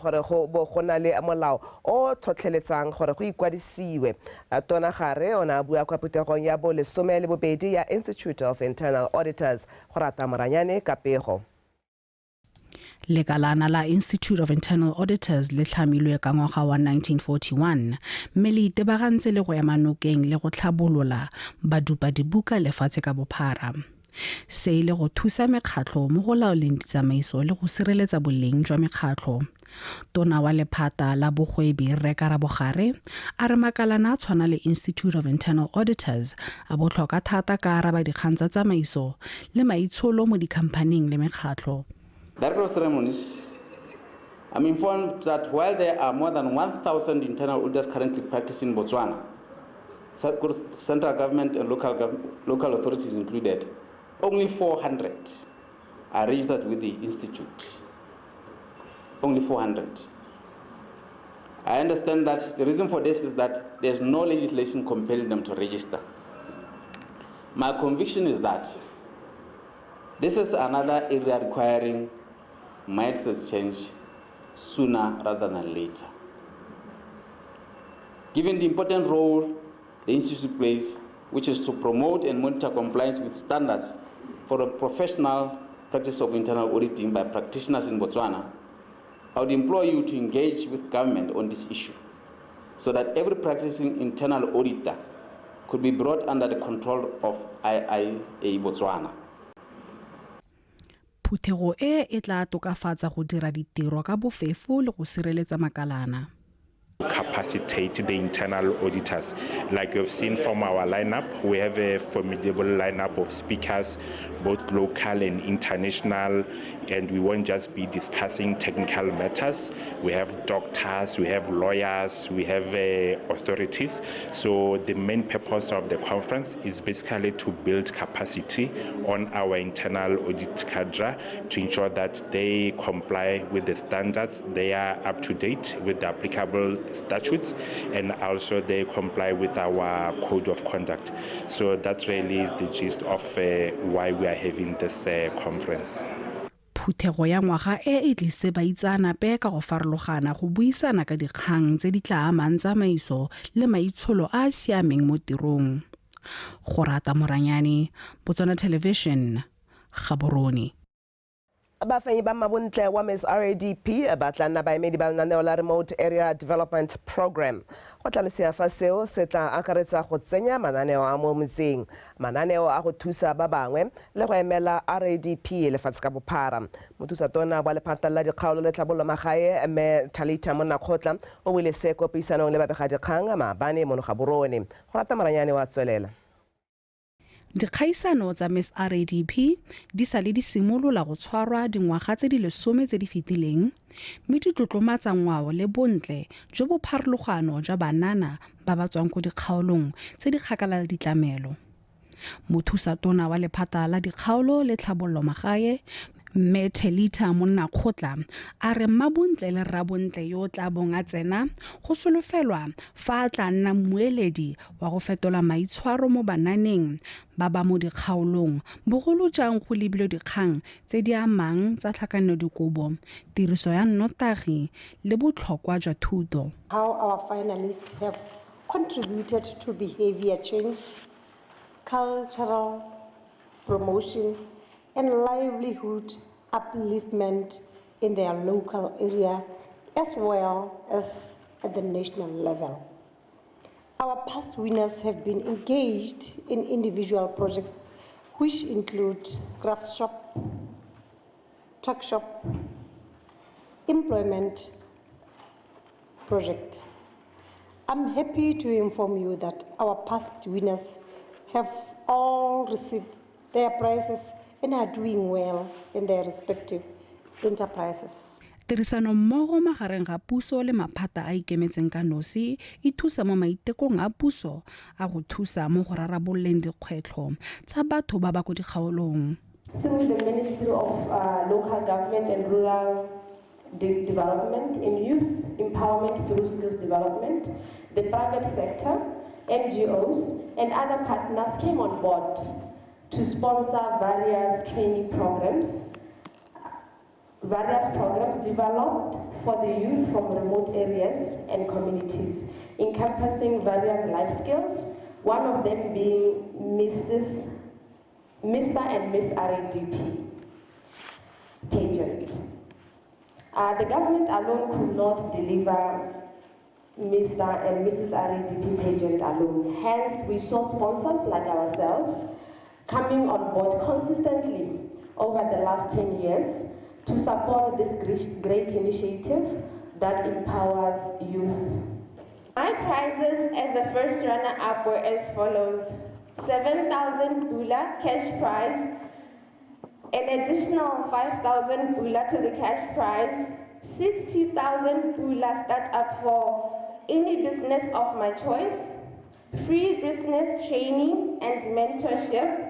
gore go bo go na le molao o tlhotlheletsang gore go ikwadisiwe. Tona Gare ona bua kwa putegong ya bo 12 ya Institute of Internal Auditors go rata moranyane ka pego. Lekalana la Institute of Internal Auditors le tlhamilwe ka ngwaga wa 1941 mme le itebagantse le go ema nokeng le go tlhabolola badupa dibuka lefatshe ka bophara. Se ile go thusa mekgatlho mo go laoleng ditsamaiso le go sireletsa boleng jwa mekgatlho. Tona wa lephata la bogwebi Rekara Bogare a re makalana a tshwana le Institute of Internal Auditors a botlhokwa thata ka araba dikgang tsa tsamaiso le maitsholo mo dikhampaning le mekgatlho. Director of Ceremonies, I'm informed that while there are more than 1,000 internal auditors currently practicing in Botswana, central government and local authorities included, only 400 are registered with the Institute. Only 400. I understand that the reason for this is that there's no legislation compelling them to register. My conviction is that this is another area requiring mindset change sooner rather than later. Given the important role the Institute plays, which is to promote and monitor compliance with standards for a professional practice of internal auditing by practitioners in Botswana, I would implore you to engage with government on this issue so that every practicing internal auditor could be brought under the control of IIA Botswana. Phuthego e tla tokafatsa go dira ditiro ka bofefo le go sireletsa makalana. Capacitate the internal auditors. Like you've seen from our lineup, we have a formidable lineup of speakers, both local and international, and we won't just be discussing technical matters. We have doctors, we have lawyers, we have authorities. So the main purpose of the conference is basically to build capacity on our internal audit cadre to ensure that they comply with the standards, they are up to date with the applicable statutes, and also they comply with our code of conduct. So that really is the gist of why we are having this conference. Phuthego ya ngwaga e tlise baitsanape ka go farologana go buisana ka dikgang tse di tla amang tsamaiso le maitsholo a siameng mo tirong. Go rata moranyane, Botswana Television, Gaborone. Bafenyi ba mabontle wa Ms RADP ba tla nna baemedi ba lenaneo la Remote Area Development Program. Go tlhalosea fa seo se tla akaretsa go tsenya mananeo a mo metseng, mananeo a go thusa ba bangwe le go emela RADP lefatshe ka bophara. Mothusa tona wa lephata la dikgaolo le tlhabololo magae Mme Talita Monakgotla o buile se ko puisanong le babegadikgang maabane mo Gaborone. Go rata moranyane wa tswelela. Dikgaisano tsa Ms RADP di sale di simolola go tshwarwa dingwaga tse di 10 tse di fetileng mme di tlotlomatsa ngwao le bontle jo bo pharologano jwa banana ba ba tswang go dikgaolong tse di kgakala le ditlamelo. Mothusa tona wa lephata la dikgaolo le tlhabololo magae Mme Talita Monakgotla a re mmabontle le rrabontle yo tla bonga tsena go solofelwa fa tla nna mmueledi wa go fetola maitshwaro mo bananeng ba ba mo dikgaolong bogolo jang go lebile dikgang tse di amang tsa tlhakanedikobo, tiriso ya nnotagi le botlhokwa jwa thuto. How our finalists have contributed to behavior change, cultural promotion, and livelihood upliftment in their local area as well as at the national level. Our past winners have been engaged in individual projects which include craft shop, tuck shop, employment project. I'm happy to inform you that our past winners have all received their prizes and are doing well in their respective enterprises. Tirisano mmogo magareng ga puso le maphata a ikemetseng ka nosi e thusa mo maitekong a puso a go thusa mo go raraboleng dikgwetlho tsa batho ba ba go dikgaolong. Through the Ministry of Local Government and Rural Development and Youth Empowerment through Skills Development, the private sector, NGOs, and other partners came on board to sponsor various training programs various programs developed for the youth from remote areas and communities, encompassing various life skills, one of them being Mr. and Miss RADP pageant. The government alone could not deliver Mr. and Mrs. RADP pageant alone. Hence, we saw sponsors like ourselves coming on board consistently over the last 10 years to support this great initiative that empowers youth. My prizes as the first runner-up were as follows: 7,000 Bula cash prize, an additional 5,000 Bula to the cash prize, 60,000 Bula startup for any business of my choice, free business training and mentorship.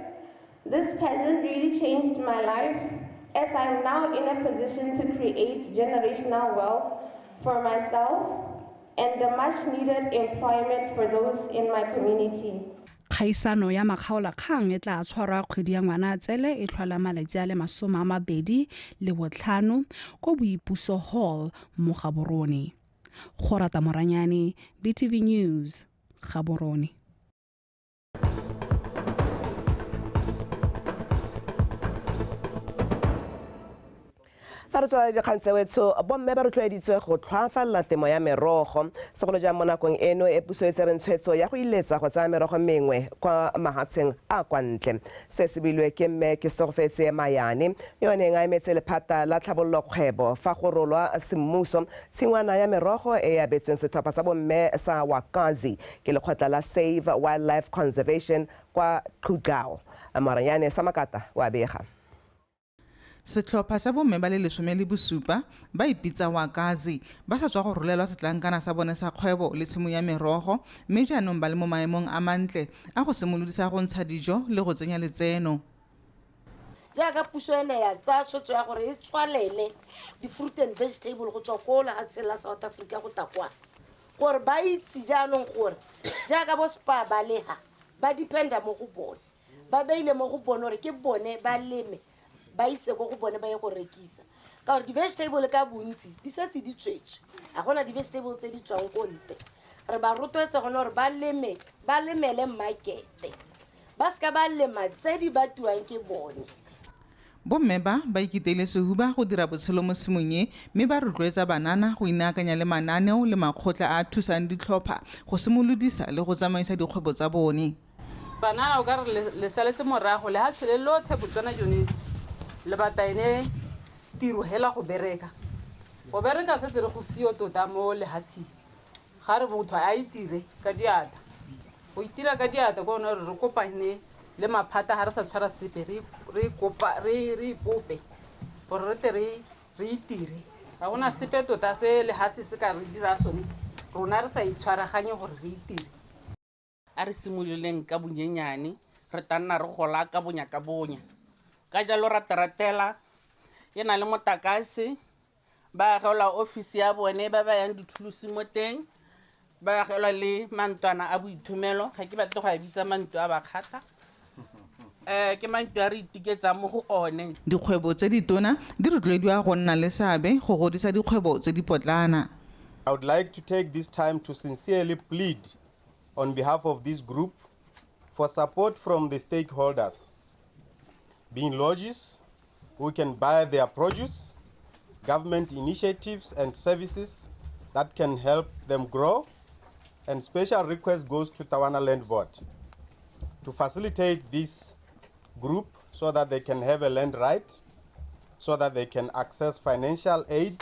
This pageant really changed my life, as I am now in a position to create generational wealth for myself and the much-needed employment for those in my community. Kgaisano ya makgaolakgang e tla tshwarwa kgwedi ya Ngwanatsele e tlhola malatsi a le 25 ko Boipuso Hall mo Gaborone. Gorata Moranyane, BTV News, Gaborone. Fa re tswa dikgang tsewetso bomme ba rotloeditswe go tlhoafalla temo ya merogo segolo jang mo nakong eno e puso e tsereng tshwetso ya go iletsa go tsaya merogo mengwe kwa mahatsheng a kwa ntle. Se se bilwe ke mme ke Segofetse Mayane yone nga emetse lephata la tlhabololo kgwebo fa go rolwa semmuso tshingwana ya merogo e ya betsweng setlhopha sa bomme sa Wakazi ke lekgotla la Save Wildlife Conservation kwa Dikgang. Maranyane Samakata wa bega. Setlhopha sa bomme ba le 17 ba ipitsa Wakazi ba sa tswa go rolelwa setlankana sa bone sa kgwebo le tshimo ya merogo mme jaanong ba le mo maemong a mantle a go simolodisa go ntsha dijo le go tsenya letseno. Jaaka puso ene ya tsa tshotso ya gore e tswalele di-fruit and vegetable go tswa ko lehatsheng la South Africa go takwa gore ba itse jaanong gore jaaka bo spa ba leha ba dependa mo go bone ba beile mo go bone gore ke bone ba leme ba ise go bone ba ye go rekisa ka gore di-vegetable ka bontsi di setse di tswetswe a gona di-vegetable tse di tswang ko ntle re ba rotloetse gone gore ba lemele markete ba seka ba lema tse di batuwang ke bone. Bomme ba ikiteile sehuba go dira botshelo mo simong e mme ba rotloetsa banana go inaakanya le mananeo le makgotla a thusang ditlhopha go simolodisa le go tsamaisa dikgwebo tsa bone. Banana o ka re le saletse morago le ha tshele lothe Botswana jone le bataine tiro hela go bereka se dire go sio tota mo lehatsheng ga re motho a itire ka diata go itira ka diata go no re kopane le maphata ha re sa tshwara sepe re ipope gore re tere re itire ga gona sepe tota se lehatse se ka re dira sone rona re sa itshwaraganye gore re itire a re simololeng ka bonyenyane re tanna re gola ka bonya ka bonya ka jalo rataratela e na le motakase ba agelwa ofisi ya bone ba ba yang dithulusi mo teng ba agelwa le mantwana a boithomelo ga ke batle go a bitsa mantu a bakgata ke mantu a re itiketsa mo go one. Dikgwebo tse ditona di rotloediwa go nna le seabe go godisa dikgwebo tse dipotlana. I would like to take this time to sincerely plead on behalf of this group for support from the stakeholders, being lodges who can buy their produce, government initiatives and services that can help them grow, and special request goes to Tawana Land Board to facilitate this group so that they can have a land right, so that they can access financial aid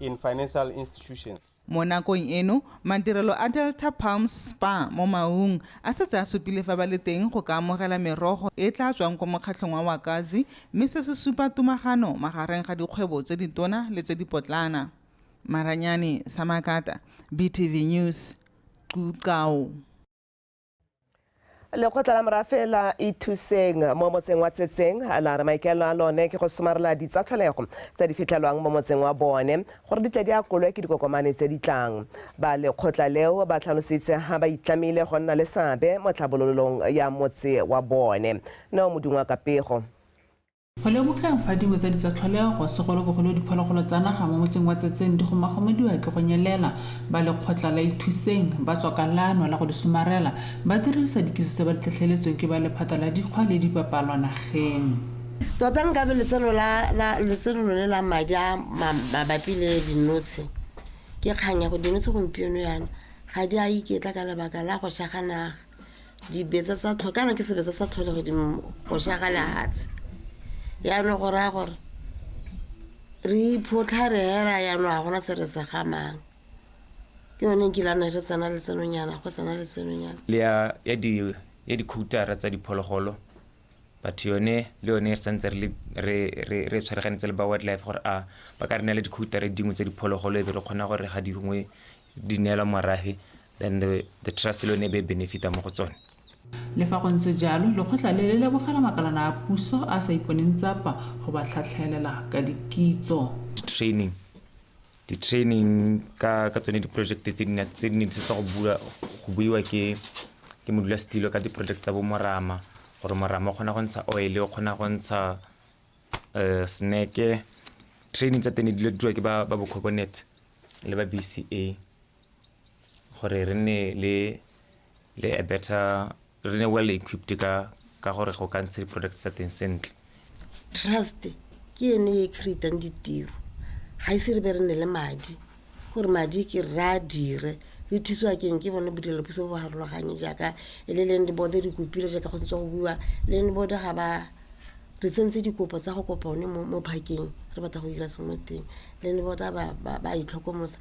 in financial institutions. Mo nakong eno madirelo a Delta Palm Spa mo Maung a setse a supile fa ba le teng go ka amogela merogo e tla tswang ko mokgatlhong wa Wakazi mme se se supa tumagano magareng ga dikgwebo tse ditona le tse dipotlana. Maranyane Samakata, BTV News, Dikgang. Lekgotla la morafe la Ithuseng mo motseng wa Tsetseng la re maikelo a lone ke go somarela ditsatlholego tsa di fitlhelwang mo motseng wa bone gore di tle di akolwe ke dikokomane tse di tlang. Ba lekgotla leo ba tlhalositse ha ba itlamile go nna le seabe mo tlhabololong ya motse wa bone. No Modungwa Kapego. go lebogeng fa dingwe tsa ditsatlholego segolobogolo diphologolo tsa naga mo motseng wa Tsetseng di gomagomediwa ke go nyelela ba lekgotla la ithuseng ba tswa ka leano la go di somarela ba dirisa dikiso tse ba di tlhatlheletsweng ke ba lephata la dikgwa le dipapalwa nageng. Tota nka be letseno le la madi a mabapi le dinotshi ke kgang ya go dinotshi gompieno yana ga di a iketla ka lebaka la go shaga naga dibetsa tsa tlhogo kana ke sebetsa sa tlholego go shaga lehatshe yaanong go raya gore re iphotlha re hera yaanong ga gona se re se gamang ke yone nkilana re tsena letsenonyana go tsena letsenonyana le ya dikhoutara tsa diphologolo batho yone le yone santse re tshwareganetse le ba wildlife gore a ba ka re nela dikhoutara dingwe tsa diphologolo ebe re kgona gore ga dingwe di neelwa morafe then the trust le yone e be benefita mo go tsone. Le fa go ntse jalo lekgotla le lebogela makalana a puso a sa iponeng tsapa go ba tlhatlhelela ka dikitso. Di-training ka tsone di-project tse di ne di setsa go buiwa ke modulasetilo ka di-project tsa bomorama gore morama o kgona go ntsha oil o kgona go ntsha snake. Training tsa tene di diriwa ke ba bococonet le ba BCA gore re nne le a better re ne well equipped ka gore go ka ntsha di-products tsa teng sentle. Trust ke ene e creatang ditiro ga ise re be re nne le madi gore madi ke ra dire re thusiwa keng ke bone bodirelapuso bo harologanye jaaka e le leng dibode di kopile jaaka go setswa go bua le bode ga ba re tsentse dikopo tsa go kopa one mo phakeng re batla go dira sengwe teng le bode ba itlhokomosa.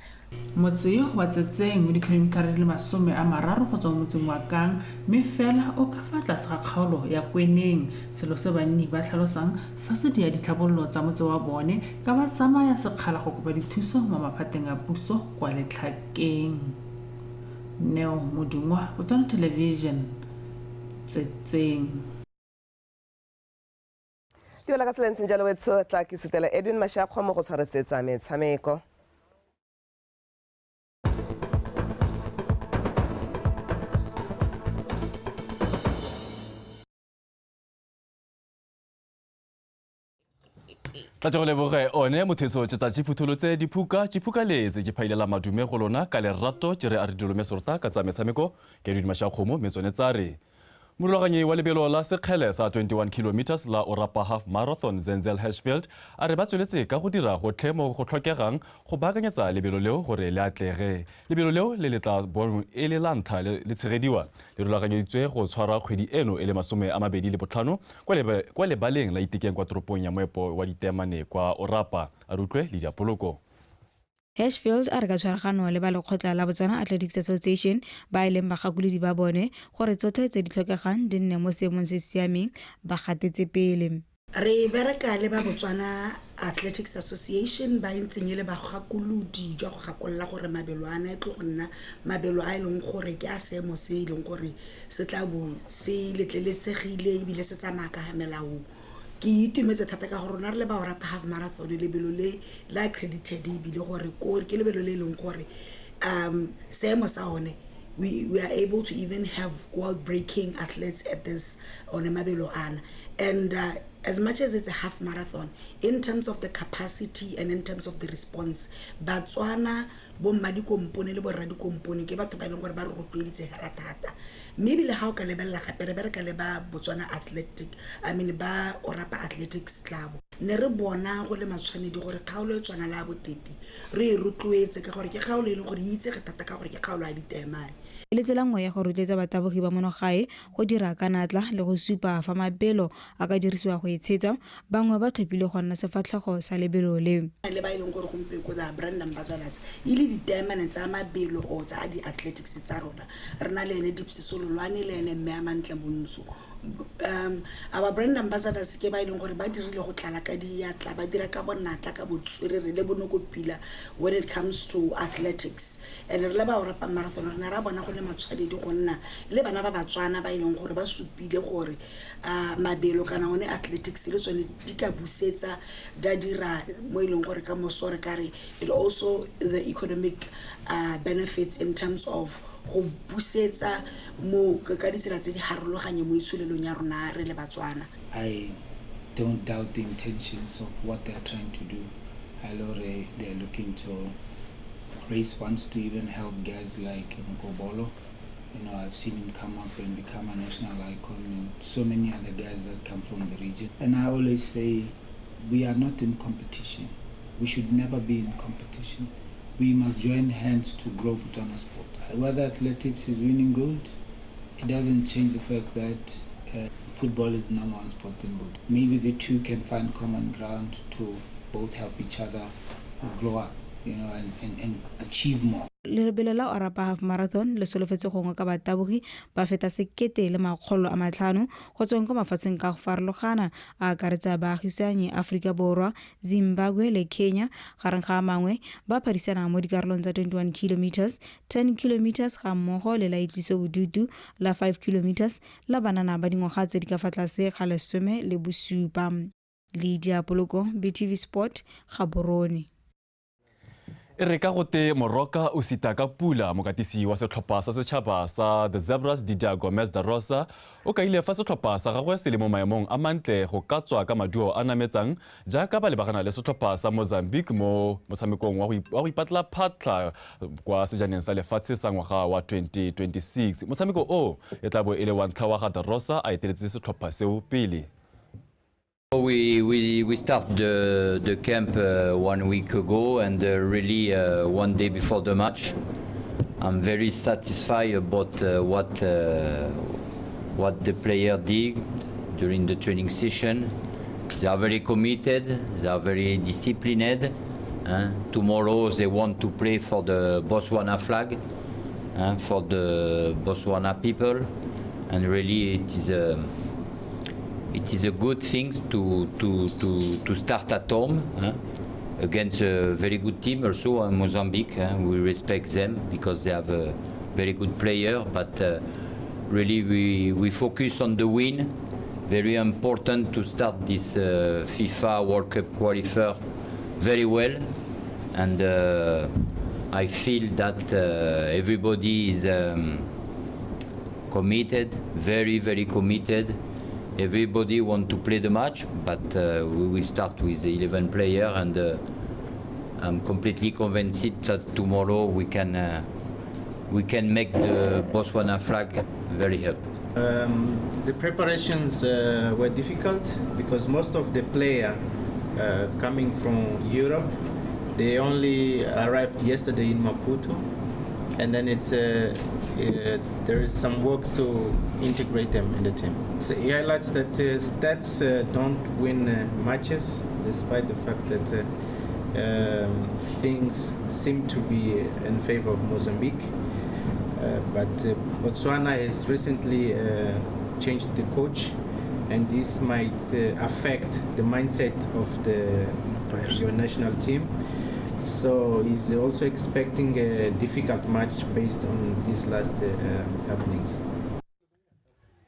Motse yo wa Tsetseng mo dikilomitara di le 30 go tswa motseng wa Kang mme fela o ka fa tlase ga kgaolo ya Kweneng selo se banni ba tlhalosang fa se dia ditlhabololo tsa motse wa bone ka ba tsamaya sekgala go kopa dithuso mo maphateng a puso kwa Letlhakeng. Neo Modungwa, BOTSWANA Television, Tsetseng. Diola ka tselentseng jalo wetso tla ke sutela Edwin Mashakgo mo go tshwaresetsa metshameko. tla go leboge one motheso tsa tsiphutholo tse diphuka letse ke phailela madume go lona ka lerato tšere a re dilome sorta ka tsa metshameko ke Edwin Mashakgomo metsone tsare morulaganyi wa lebelo la sekgele sa 21 kilometers la Orapa half marathon Zenzel Hirschfeld a re ba tsweletse ka go dira gotlhe mo go tlhokegang go baakanyetsa lebelo leo gore le atlege lebelo leo le letla bonwa e le lantha le tshegediwa le rulaganyeditswe go tshwara kgwedi eno e le 25 kwa lebaleng la Dikgang kwa toropong ya moepo wa Ditemane kwa Orapa a rutlwe le diapoloko. Hirschfeld a re ka tshwaragano le ba lekgotla la BOTSWANA Athletics Association ba eleng bagakolodi ba bone gore tsotlhe tse di tlhokegang di nne mo seemong se siameng ba gatetse pele. Re bereka le ba BOTSWANA Athletics Association ba ntseng le bagakolodi jwa go gakolla gore mabelo a na tlo go nna mabelo a leng gore ke a seemo se leng gore se tla bo se letleletsegile ebile se tsamaya ka melao. Ke itumetse thata ka gore rona re le ba Orapa half marathon lebelo le la accredited ebile gore ke lebelo le leng gore seemo sa one we are able to even have world breaking athletes at this on a mabelo ana. And as much as it's a half marathon, in terms of the capacity and in terms of the response, BOTSWANA bo mmadi kompone le bo radi kompone ke batho ba ileng gore ba re rotloeditse hela thata. Maybe le ha o ka lebella gape re bereka le ba BOTSWANA ba Orapa Athletics Club. Ne re bona go le matshwanedi gore kgaolo e tswana la boteti re e rotloetse ka gore ke kgaolo e leng gore itse ge thata ka gore ke kgaolo ya Ditemane. Le tsela nngwe ya go rotloetsa batabogi ba monogae go dira ka natla le go supa fa mabelo a ka dirisiwa go itshetsa bangwe ba tlhopile go nna sefatlhego sa lebelo le ba ileng gore gompieko da brand ambassadors ile Ditemane tsa mabelo o tsa di athletics tsa rona re na le ene Dipsisololwane le ene mme a mantle montsho. Our brand ambassadors ke ba ileng gore ba dirile go tlala ka diatla ba dira ka bonatla ka botswerere le bonokopila when it comes to athletics. And re le ba Orapa marathon re na ra bona go le matshwanedi go nna le bana ba BOTSWANA ba ileng gore ba supile gore mabelo kana one athletics le tsone di ka busetsa da dira mo ileng gore ka mosore kare it also the economic benefits in terms of go busetsa mo ka ditsela tse di harologanye mo itshulelong ya rona re le BOTSWANA. I don't doubt the intentions of what they're trying to do. They're looking to raise funds to even help guys like Nkobolo. I've seen him come up and become a national icon, and so many other guys that come from the region. And I always say, we are not in competition. We should never be in competition. We must join hands to grow Botswana sport. Whether athletics is winning gold, it doesn't change the fact that football is the #1 sport in Botswana. Maybe the two can find common ground to both help each other grow up, and achieve more. lebelo la Orapa Half Marathon le solofetse gongwe ka batabogi ba feta 1,500 go tsweng kwa mafatsheng ka go farologana a akaretsa baagisani Aforika Borwa, Zimbabwe le Kenya, gareng ga mangwe ba phadisana mo dikarolong tsa 21 kilometers, 10 kilometers ga mmogo le la itliso bodutu la 5 kilometers la banana ba dingwaga tse di ka fa tlase ga 17. Lydia Poloko, BTV Sport, Gaborone. E re ka gote Moroka o sita ka pula mokatisi wa setlhopha sa setšhaba sa The Zebras Dikgang da Rosa o ka ile fa setlhopha sa gagwe se le mo maemong a mantle go ka tswa ka maduo a nametsang jaaka ba lebagana le setlhopha sa Mozambique mo motshamekong wa go ipatla phatla kwa sejaneng sa lefatshe sa ngwaga wa 2026. Motshameko o e tla bo e le wa ntlha wa ga Da Rosa a eteletse setlhopha seo pele. We start the camp 1 week ago, and really 1 day before the match. I'm very satisfied about what the player did during the training session. They are very committed. They are very disciplined. Tomorrow they want to play for the Botswana flag, for the Botswana people, and really it is a good thing to start at home against a very good team also in Mozambique. We respect them because they have a very good player, but really we focus on the win. Very important to start this FIFA World Cup qualifier very well, and I feel that everybody is committed, very, very committed. Everybody want to play the match, but we will start with 11 players, and I'm completely convinced that tomorrow we can make the Botswana flag very happy. The preparations were difficult because most of the players coming from Europe, they only arrived yesterday in Maputo, and then there is some work to integrate them in the team. He highlights that stats don't win matches, despite the fact that things seem to be in favor of Mozambique. But Botswana has recently changed the coach, and this might affect the mindset of your national team. So he's also expecting a difficult match based on these last happenings.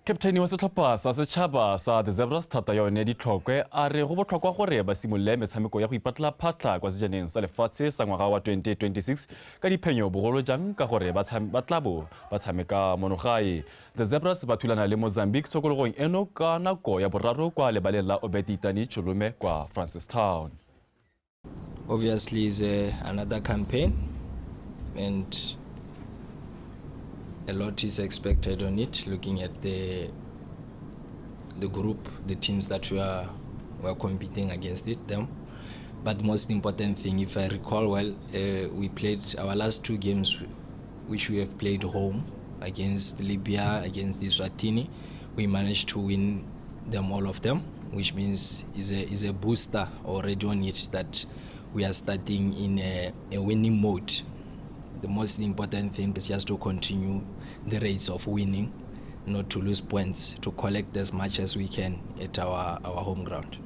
Captain wa setlhopha sa setšhaba sa The Zebras thata yone ditlhokwe a re go botlhokwa gore ba simolole metshameko ya go ipatla phatla kwa sejaneng sa lefatshe sa ngwaga wa 2026 ka diphenyo bogolo jang ka gore ba tlabo ba tshameka monogae. The Zebras ba thulana le Mozambique tshokologong eno ka nako ya boraro kwa lebaleng la Obeditani Chulume kwa Francistown. Obviously, it's another campaign, and a lot is expected on it. Looking at the group, the teams that were competing against them. But the most important thing, if I recall well, we played our last 2 games, which we have played home against Libya, against the Swatini. We managed to win them, all of them, which means is a booster already on it that we are starting in a winning mode. The most important thing is just to continue the race of winning, not to lose points, to collect as much as we can at our home ground.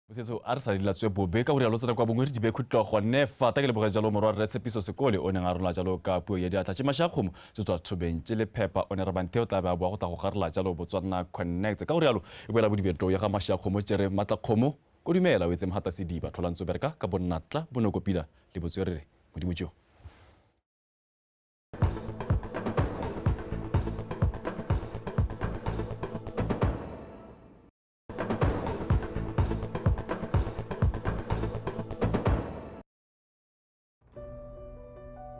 Motsetso a re sa dilatswe bobe ka gore lo tsena kwa bongwe re dibe khutlo gone fa ta ke le bogela jalo morwa re tshepiso sekole o neng a rona jalo ka puo ya diatla tse mashakgomo tse tswa thobeng tse le phepa o ne re bantheo tla ba go ta go garela jalo Botswana Connect ka gore yalo e boela bodibento ya ga mashakgomo tsere matla khomo ko dumela o etse mhata sediba tlholantso bereka ka bonnatla bonokopila le botswerere modimotšo.